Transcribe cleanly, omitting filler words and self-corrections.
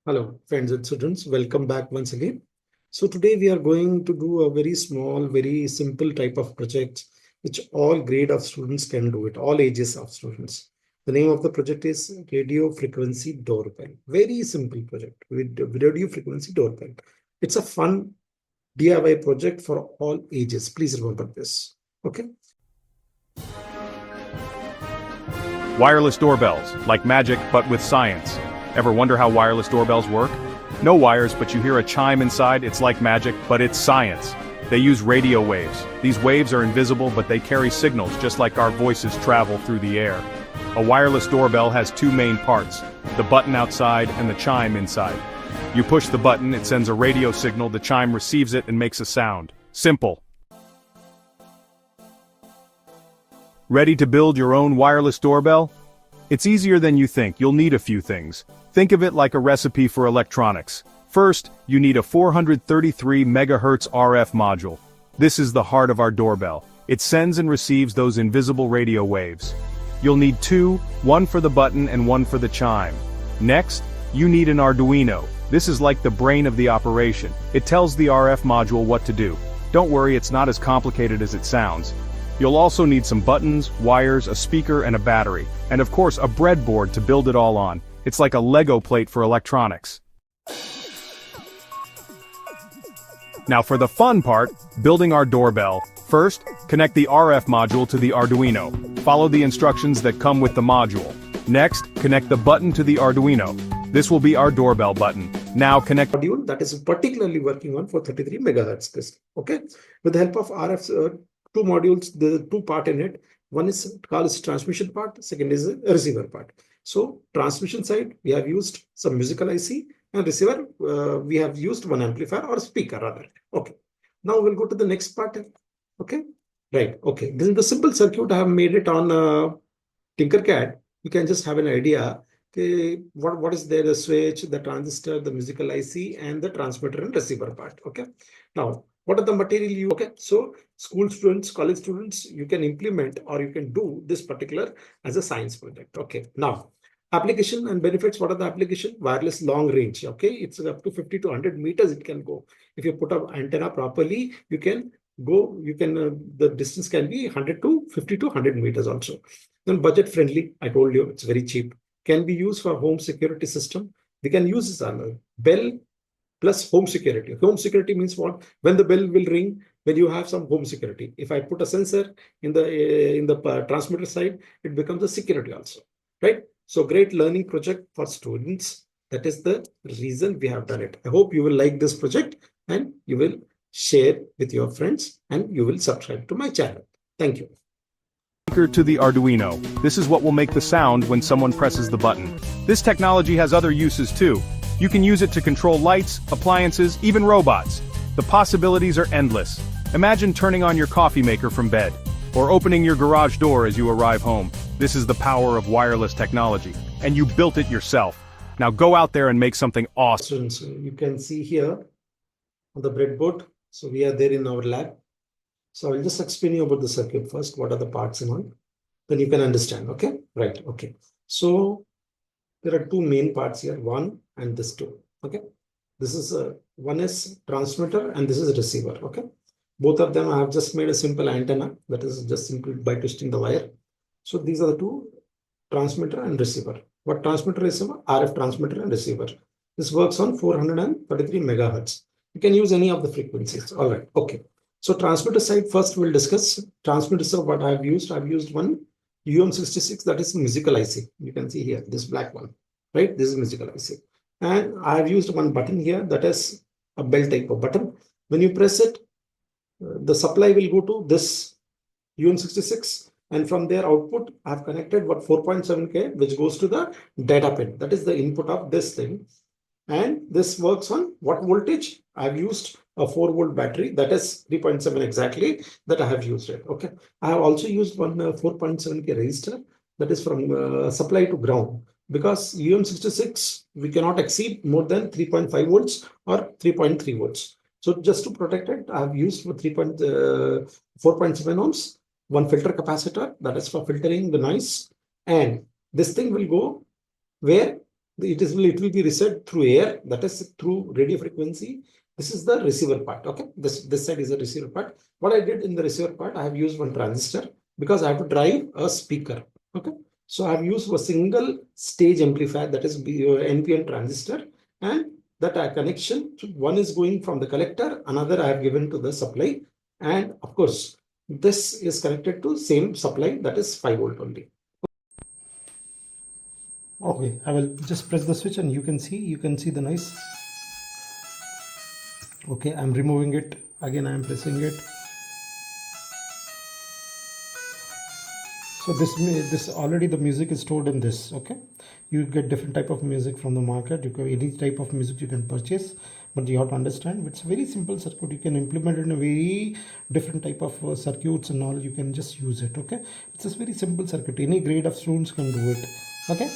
Hello, friends and students. Welcome back once again. So today we are going to do a very small, very simple type of project, which all grade of students can do it, all ages of students. The name of the project is Radio Frequency Doorbell. Very simple project with Radio Frequency Doorbell. It's a fun DIY project for all ages. Please remember this. Okay. Wireless doorbells, like magic but with science. Ever wonder how wireless doorbells work? No wires, but you hear a chime inside. It's like magic, but it's science. They use radio waves. These waves are invisible, but they carry signals just like our voices travel through the air. A wireless doorbell has two main parts, the button outside and the chime inside. You push the button, it sends a radio signal, the chime receives it and makes a sound. Simple. Ready to build your own wireless doorbell? It's easier than you think. You'll need a few things. Think of it like a recipe for electronics. First, you need a 433 MHz RF module. This is the heart of our doorbell. It sends and receives those invisible radio waves. You'll need two, one for the button and one for the chime. Next, you need an Arduino. This is like the brain of the operation. It tells the RF module what to do. Don't worry, it's not as complicated as it sounds. You'll also need some buttons, wires, a speaker, and a battery. And of course, a breadboard to build it all on. It's like a Lego plate for electronics. Now for the fun part, building our doorbell. First, connect the RF module to the Arduino. Follow the instructions that come with the module. Next, connect the button to the Arduino. This will be our doorbell button. Now connect Module that is particularly working on 433 MHz. Okay. With the help of RF, two modules, the two part in it. One is called as transmission part, second is a receiver part. So transmission side, we have used some musical IC, and receiver, we have used one amplifier or speaker rather. Okay. Now we'll go to the next part. Okay. Right. Okay. This is the simple circuit. I have made it on Tinkercad. You can just have an idea. Okay, what is there? The switch, the transistor, the musical IC, and the transmitter and receiver part. Okay. Now, what are the material you? Okay. So school students, college students, you can implement or you can do this particular as a science project. Okay. Now, application and benefits. What are the application? Wireless long range. Okay. It's up to 50 to 100 meters it can go. If you put up antenna properly, you can go, the distance can be 100 to 50 to 100 meters also. Then budget friendly. I told you it's very cheap. Can be used for home security system. We can use this on bell plus home security. Home security means what? When the bell will ring, when you have some home security. If I put a sensor in the transmitter side, it becomes a security also, right? So great learning project for students. That is the reason we have done it. I hope you will like this project and you will share with your friends and you will subscribe to my channel. Thank you. to the Arduino. This is what will make the sound when someone presses the button. This technology has other uses too. You can use it to control lights, appliances, even robots. The possibilities are endless. Imagine turning on your coffee maker from bed, or opening your garage door as you arrive home. This is the power of wireless technology, and you built it yourself. Now go out there and make something awesome. Students, you can see here on the breadboard. So we are there in our lab. So I'll just explain you about the circuit first. What are the parts and all? Then you can understand. Okay, right. Okay. So there are two main parts here, one and this two. Okay. This is one is transmitter and this is receiver. Okay. Both of them I have just made a simple antenna that is just simply by twisting the wire. So these are the two, transmitter and receiver. What transmitter, receiver? RF transmitter and receiver. This works on 433 megahertz. You can use any of the frequencies. All right. Okay. So transmitter side, first we'll discuss transmitter. So what I've used one UM66, that is musical IC. You can see here, this black one, right? This is musical IC. And I've used one button here that is a bell type of button. When you press it, the supply will go to this UM66. And from their output, I've connected what 4.7K, which goes to the data pin. That is the input of this thing. And this works on what voltage? I've used a 4-volt battery, that is 3.7 exactly, that I have used it. Okay. I have also used one 4.7K resistor that is from supply to ground, because UM66, we cannot exceed more than 3.5 volts or 3.3 volts. So just to protect it, I have used 4.7 ohms, one filter capacitor, that is for filtering the noise. And this thing will go where it will be reset through air, that is through radio frequency. This is the receiver part. Okay, this side is the receiver part. What I did in the receiver part, I have used one transistor because I have to drive a speaker. Okay, so I have used a single stage amplifier, that is NPN transistor, and that connection, one is going from the collector, another I have given to the supply, and of course this is connected to same supply, that is 5 volt only. Okay, I will just press the switch and you can see the noise. Okay, I'm removing it. Again, I am pressing it. So this already the music is stored in this. Okay, you get different type of music from the market. You can any type of music you can purchase, but you have to understand it's a very simple circuit. You can implement it in a very different type of circuits and all. You can just use it. Okay, it's a very simple circuit. Any grade of students can do it. Okay.